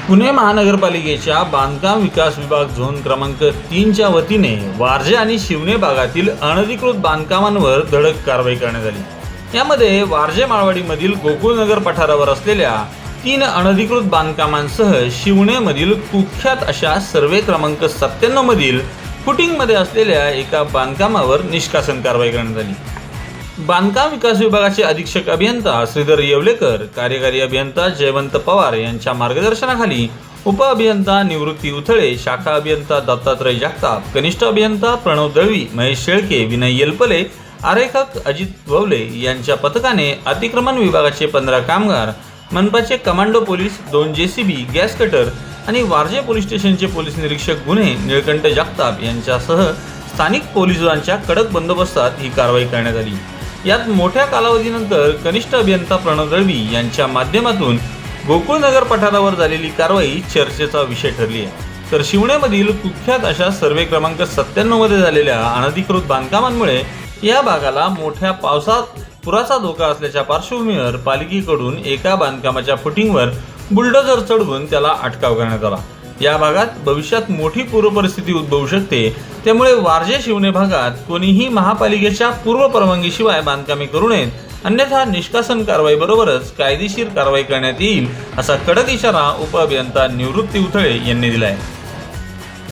पुणे महानगरपालिकेच्या बांधकाम विकास विभाग झोन क्रमांक 3च्या वतीने वारजे आणि शिवणे भागातील अनधिकृत बांधकामांवर धडक कारवाई करण्यात आली। यामध्ये वारजे माळवाडीमधील गोकुळनगर पठारावर असलेल्या 3 अनधिकृत बांधकामांसह शिवणेमधील कुख्यात अशा सर्वे क्रमांक 97 मधील फुटिंगमध्ये असलेल्या एका बांधकामावर निष्कासन कारवाई करण्यात आली। बांधकाम विकास विभागाचे अधीक्षक अभियंता श्रीधर येवलेकर, कार्यकारी अभियंता जयवंत पवार यांच्या मार्गदर्शनाखाली उप अभियंता निवृत्ती उथळे, शाखा अभियंता दत्तात्रय जगताप, कनिष्ठ अभियंता प्रणव दळवी, महेश शेळके, विनय येलपले, आरेखक अजित ववले यांच्या पथकाने अतिक्रमण विभागाचे 15 कामगार, मनपाचे commando police, 2 JCB, gas cutter आणि वारजे पोलीस स्टेशनचे पोलीस निरीक्षक गुन्हे निळकंठ जगताप यांच्यासह स्थानिक पोलिसांच्या कडक बंदोबस्तात ही कारवाई करण्यात आली। यात मोठ्या कालावधीनंतर कनिष्ठ अभियंता प्रणव दळवी यांच्या माध्यमातून गोकुळनगर पठारावर झालेली कारवाई चर्चेचा विषय ठरली आहे। तर शिवणेमधील कुख्यात अशा सर्वे क्रमांक 97 मध्ये झालेल्या अनधिकृत बांधकामांमुळे या भागाला मोठ्या पावसात पुराचा धोका असल्याच्या पार्श्वभूमीवर पालिकेकडून एका बांधकामाच्या फुटिंगवर बुलडोझर चढवून त्याला अटकाव करण्यात आला। या भागात भविष्यात मोठी पूरपरिस्थिती उद्भवू शकते, त्यामुळे वारजे शिवणे भागात कोणीही महापालिकेच्या पूर्व परवानगीशिवाय बांधकामे करू नयेत, अन्यथा निष्कासन कारवाई बरोबरच कायदेशीर कारवाई करण्यात येईल, असा कडक इशारा उप अभियंता निवृत्ती उथळे यांनी दिला आहे।